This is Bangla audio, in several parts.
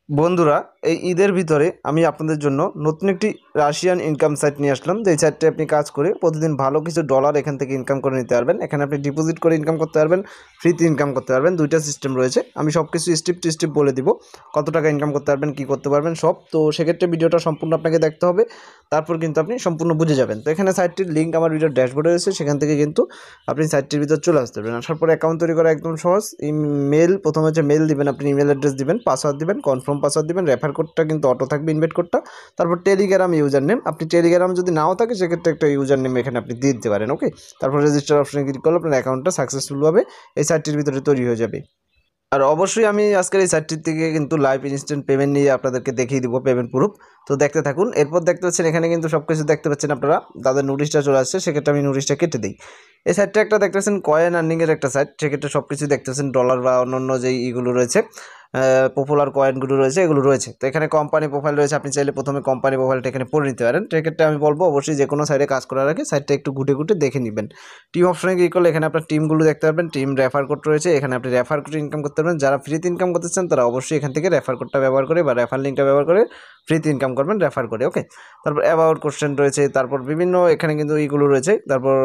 বন্ধুরা, এই ঈদের ভিতরে আমি আপনাদের জন্য নতুন একটি রাশিয়ান ইনকাম সাইট নিয়ে আসলাম। যেই সাইটে আপনি কাজ করে প্রতিদিন ভালো কিছু ডলার এখান থেকে ইনকাম করে নিতে পারবেন। এখানে আপনি ডিপোজিট করে ইনকাম করতে পারবেন, ফ্রিতে ইনকাম করতে পারবেন। দুইটা সিস্টেম রয়েছে। আমি সব কিছু স্টেপ টু স্টেপ বলে দিব, কত টাকা ইনকাম করতে পারবেন, কী করতে পারবেন সব। তো সেক্ষেত্রে ভিডিওটা সম্পূর্ণ আপনাকে দেখতে হবে, তারপর কিন্তু আপনি সম্পূর্ণ বুঝে যাবেন। তো এখানে সাইটটির লিঙ্ক আমার ভিডিওর ড্যাশবোর্ডে রয়েছে, সেখান থেকে কিন্তু আপনি সাইটটির ভিতর চলে আসতে পারবেন। আসার পরে অ্যাকাউন্ট তৈরি করা একদম সহজ। ইমেল, প্রথমে হচ্ছে মেল দিবেন, আপনি ইমেল অ্যাড্রেস দিবেন, পাসওয়ার্ড দিবেন, কনফার্ম পাসওয়ার্ড দিবেন, রেফার কোডটা কিন্তু অটো থাকবে, ইনভাইট কোডটা। তারপর টেলিগ্রাম ইউজার নেম, আপনি টেলিগ্রাম যদি নাও থাকে সেক্ষেত্রে একটা ইউজার নেম এখানে আপনি দিয়ে দিতে পারেন। ওকে, তারপর রেজিস্টার অপশনে ক্লিক করলে আপনার অ্যাকাউন্টটা সাকসেসফুলভাবে এই সাইটটির ভিতরে তৈরি হয়ে যাবে। আর অবশ্যই আমি আজকের এই সাইটটির থেকে কিন্তু লাইভ ইনস্ট্যান্ট পেমেন্ট নিয়ে আপনাদেরকে দেখিয়ে দিব, পেমেন্ট প্রুফ। তো দেখতে থাকুন। এরপর দেখতে পাচ্ছেন এখানে কিন্তু সব কিছু দেখতে পাচ্ছেন আপনারা, তাদের নোটিশটা চলে আসছে, সেক্ষেত্রে আমি নোটিশটা কেটে দিই। এই সাইটটা একটা দেখতে পাচ্ছেন কয়েন আর্নিংয়ের একটা সাইট, সেক্ষেত্রে সব কিছু দেখতে পাচ্ছেন ডলার বা অন্যান্য যেই ইগুলো রয়েছে, পপুলার কয়েনগুলো রয়েছে, এগুলো রয়েছে। তো এখানে কোম্পানি প্রোফাইল রয়েছে, আপনি চাইলে প্রথমে কোম্পানি প্রোফাইলটা এখানে পড়ে নিতে পারেন। সেক্ষেত্রে আমি বলবো অবশ্যই যে কোনো সাইটে কাজ করার আগে সাইটটা একটু ঘুটে ঘুটে দেখে নেবেন। টিম অপশনে ক্লিক করলে এখানে আপনার টিমগুলো দেখতে পারবেন, টিম রেফার কোড রয়েছে, এখানে আপনি রেফার কোড ইনকাম করতে পারবেন। যারা ফ্রিতে ইনকাম করতে চান তারা অবশ্যই এখান থেকে রেফার কোডটা ব্যবহার করে বা রেফার লিঙ্কটা ব্যবহার করে ফ্রিতে ইনকাম করবেন রেফার করে। ওকে, তারপর অ্যাবাউট কোশ্চেন রয়েছে, তারপর বিভিন্ন এখানে কিন্তু এইগুলো রয়েছে। তারপর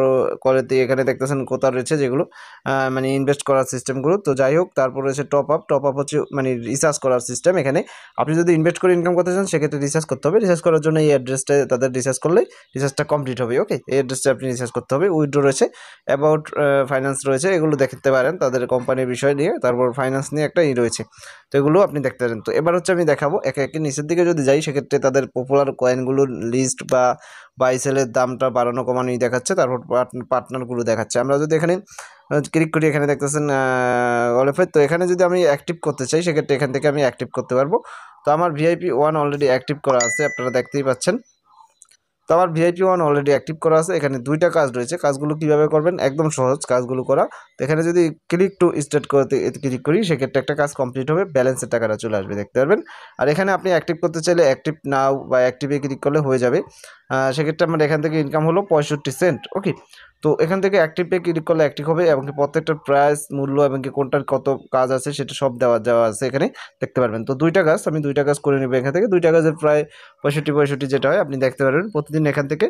কলেতে এখানে দেখতেছেন কোথা রয়েছে যেগুলো মানে ইনভেস্ট করার সিস্টেমগুলো। তো যাই হোক, তারপর রয়েছে টপ আপ হচ্ছে মানে রিসার্চ করার সিস্টেম। এখানে আপনি যদি ইনভেস্ট করে ইনকাম করতে চান সেক্ষেত্রে রিসার্চ করতে হবে। রিসার্চ করার জন্য এই অ্যাড্রেসটা তাদের রিসার্চ করলেই রিসার্চটা কমপ্লিট হবে। ওকে, এই অ্যাড্রেসটা আপনি রিসার্চ করতে হবে। উইথড্র রয়েছে, অ্যাবাউট ফাইন্যান্স রয়েছে, এগুলো দেখতে পারেন তাদের কোম্পানির বিষয় নিয়ে। তারপর ফাইন্যান্স নিয়ে একটা রয়েছে, তো এগুলো আপনি দেখতে পারেন। তো এবার হচ্ছে আমি দেখাবো একে একে নিচের দিকে যদি যাই, সেক্ষেত্রে তাদের পপুলার কয়েনগুলোর লিস্ট বা বাই সেলের দামটা বাড়ানো কমানোই দেখাচ্ছে। তারপর পার্টনারগুলো দেখাচ্ছে। আমরা যদি এখানে ক্লিক করি, এখানে দেখতেছেন ওয়ালেফাই। তো এখানে যদি আমি অ্যাক্টিভ করতে চাই সেক্ষেত্রে এখান থেকে আমি অ্যাক্টিভ করতে পারবো। তো আমার ভিআইপি 1 অলরেডি অ্যাক্টিভ করা আছে, আপনারা দেখতেই পাচ্ছেন। তো আমার ভিআইপি 1 অলরেডি অ্যাক্টিভ করা আছে। এখানে দুইটা কাজ রয়েছে, কাজগুলো কীভাবে করবেন, একদম সহজ কাজগুলো করা। তো এখানে যদি ক্লিক টু স্টার্ট করতে ক্লিক করি সেক্ষেত্রে একটা কাজ কমপ্লিট হবে, ব্যালেন্সের টাকাটা চলে আসবে, দেখতে পারবেন। আর এখানে আপনি অ্যাক্টিভ করতে চাইলে অ্যাক্টিভ নাও বা অ্যাক্টিভে ক্লিক করলে হয়ে যাবে। সেক্ষেত্রে আমার এখান থেকে ইনকাম হলো 65 সেন্ট। ওকে, তো এখান থেকে অ্যাক্টিভে ক্লিক করলে অ্যাক্টিভ হবে এবং প্রত্যেকটা প্রাইস, মূল্য এবং কোনটার কত কাজ আছে সেটা সব দেওয়া আছে এখানে, দেখতে পারবেন। তো দুইটা কাজ আমি দুইটা কাজ করে নেব এখান থেকে। দুইটা কাজের প্রায় 65 যেটা হয় আপনি দেখতে পারবেন। প্রতিদিন এখান থেকে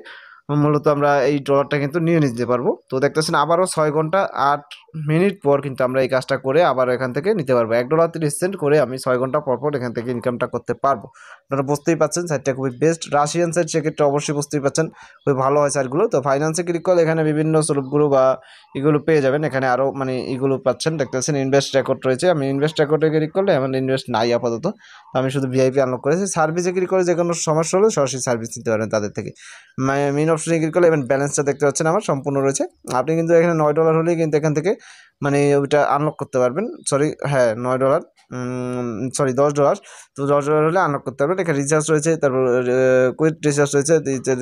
মূলত আমরা এই ডলারটা কিন্তু নিয়ে নিতে পারবো। তো দেখতেছেন আবারও 6 ঘন্টা 8 মিনিট পর কিন্তু আমরা এই কাজটা করে আবার এখান থেকে নিতে পারবো। $1.30 করে আমি 6 ঘন্টা পর পর এখান থেকে ইনকামটা করতে পারবো। আপনারা বুঝতেই পাচ্ছেন সাইটটা খুবই বেস্ট রাশিয়ান সাইট, সেক্ষেত্রে অবশ্যই বুঝতেই পাচ্ছেন খুবই ভালো হয় সাইটগুলো। তো ফাইন্যান্সে ক্লিক করলে এখানে বিভিন্ন স্বরূপগুলো বা এগুলো পেয়ে যাবেন। এখানে আরও মানে এগুলো পাচ্ছেন, দেখতেছেন ইনভেস্ট রেকর্ড রয়েছে। আমি ইনভেস্ট রেকর্ডে ক্লিক করলে আমার ইনভেস্ট নাই আপাতত, আমি শুধু ভিআইপি আনলক করেছি। সার্ভিসে ক্লিক করে যে কোনো সমস্যা হলে সরাসরি সার্ভিস নিতে পারেন তাদের থেকে। মেইন অপশনে ক্লিক করলে এবং ব্যালেন্সটা দেখতে পাচ্ছেন আমার সম্পূর্ণ রয়েছে। আপনি কিন্তু এখানে $9 হলেই কিন্তু এখান থেকে মানে ওইটা আনলক করতে পারবেন। সরি, হ্যাঁ $9, সরি $10। তো $10 হলে আনলক করতে পারবেন। এখানে রিচার্জ রয়েছে, তারপর কুইক রিচার্জ রয়েছে,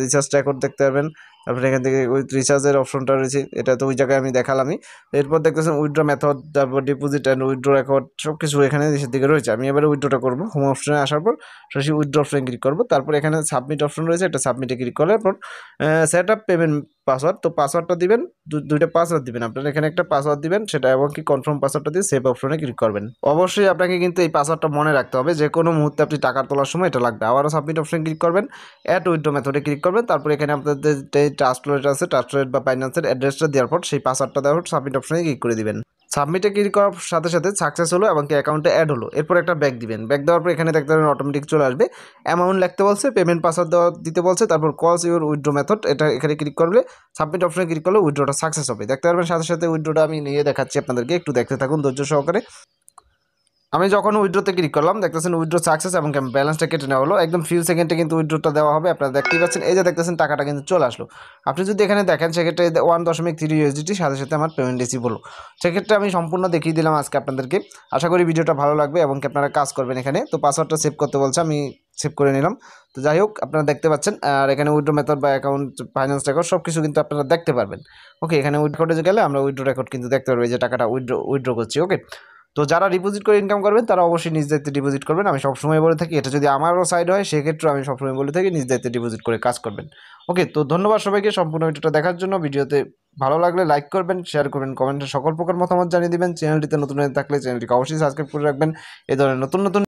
রিচার্জ রেকর্ড দেখতে পারবেন। তারপরে এখান থেকে উইথ রিচার্জের অপশনটা রয়েছে, এটা তো ওই জায়গায় আমি দেখালামই। এরপর দেখতেছেন উইথড্র মেথড, তারপর ডিপোজিট অ্যান্ড উইথড্র রেকর্ড সব কিছু এখানে নিচের দিকে রয়েছে। আমি এবারে উইথড্রটা করবো। হোম অপশনে আসার পর সরাসরি উইথড্র অপশনে ক্লিক করবো। তারপর এখানে সাবমিট অপশন রয়েছে, একটা সাবমিটে ক্লিক করার পর সেট আপ পেমেন্ট পাসওয়ার্ড। তো পাসওয়ার্ডটা দিবেন, দুইটা পাসওয়ার্ড দিবেন আপনার। এখানে একটা পাসওয়ার্ড দিবেন সেটা, এবং কি কনফার্ম পাসওয়ার্ডটা দিয়ে সেভ অপশনে ক্লিক করবেন। অবশ্যই আপনাকে কিন্তু এই পাসওয়ার্ডটা মনে রাখতে হবে, যে কোনো মুহূর্তে আপনি টাকা তোলার সময় এটা লাগবে। আবারও সাবমিট অপশনে ক্লিক করবেন, অ্যাড উইথড্র মেথডে ক্লিক করবেন। তারপর এখানে আপনাদের যে ট্রাস্ট ওয়ালেট আছে, ট্রাস্ট ওয়ালেট বা ফাইন্যান্সের অ্যাড্রেসটা দেওয়ার পর সেই পাসওয়ার্ডটা দেওয়ার পর সাবমিট অপশনে ক্লিক করে দিবেন। সাবমিটে ক্লিক করার সাথে সাথে সাকসেস হলো এবং কি অ্যাকাউন্টে অ্যাড হলো। এরপর একটা ব্যাক দিবেন, ব্যাক দেওয়ার পর এখানে দেখতে পাবেন অটোমেটিক চলে আসবে। অ্যামাউন্ট লিখতে বলছে, পেমেন্ট পাসওয়ার্ড দিতে বলছে, তারপর কলস ইউর উইথড্র মেথড, এটা এখানে ক্লিক করলে সাবমিট অপশনে ক্লিক করলে উইথড্রটা সাকসেস হবে। দেখতে পারবেন সাথে সাথে উইথড্রটা আমি নিয়ে দেখাচ্ছি আপনাদেরকে, একটু দেখতে থাকুন ধৈর্য সহকারে। আমি যখন উইথড্রতে ক্লিক করলাম দেখতেছেন উইথড্র সাকসেস এবং ব্যালেন্সটা কেটে নেওয়া হলো। একদম ফিউ সেকেন্ডে কিন্তু উইথড্রটা দেওয়া হবে, আপনারা দেখতেই পাচ্ছেন। এই যে দেখতেছেন টাকাটা কিন্তু চলে আসলো। আপনি যদি এখানে দেখেন সেক্ষেত্রে 1.3 USDT সাথে সাথে আমার পেমেন্ট রিসিভ হলো। সেক্ষেত্রে আমি সম্পূর্ণ দেখিয়ে দিলাম আজকে আপনাদেরকে। আশা করি ভিডিওটা ভালো লাগবে এবং কি আপনারা কাজ করবেন এখানে। তো পাসওয়ার্ডটা সেভ করতে বলছে, আমি সেভ করে নিলাম। তো যাই হোক, আপনারা দেখতে পাচ্ছেন। আর এখানে উইথড্র মেথড বা অ্যাকাউন্ট, ফাইন্যান্স রেকর্ড সব কিছু কিন্তু আপনারা দেখতে পারবেন। ওকে, এখানে উইথড্রতে গেলে আমরা উইথড্র রেকর্ড কিন্তু দেখতে পারবো, এই যে টাকাটা উইথড্র করছি। ওকে, তো যারা ডিপোজিট করে ইনকাম করবেন তারা অবশ্যই নিজ দায়িত্বে ডিপোজিট করবেন। আমি সবসময় বলে থাকি, এটা যদি আমারও সাইড হয় সেক্ষেত্রে আমি সবসময় বলে থাকি নিজ দায়িত্বে ডিপোজিট করে কাজ করবেন। ওকে, তো ধন্যবাদ সবাইকে সম্পূর্ণ ভিডিওটা দেখার জন্য। ভিডিওতে ভালো লাগলে লাইক করবেন, শেয়ার করবেন, কমেন্টে সকল প্রকার মতামত জানিয়ে দিবেন। চ্যানেলটিতে নতুন হয়ে থাকলে চ্যানেলটিকে অবশ্যই সাবস্ক্রাইব করে রাখবেন। এই ধরনের নতুন নতুন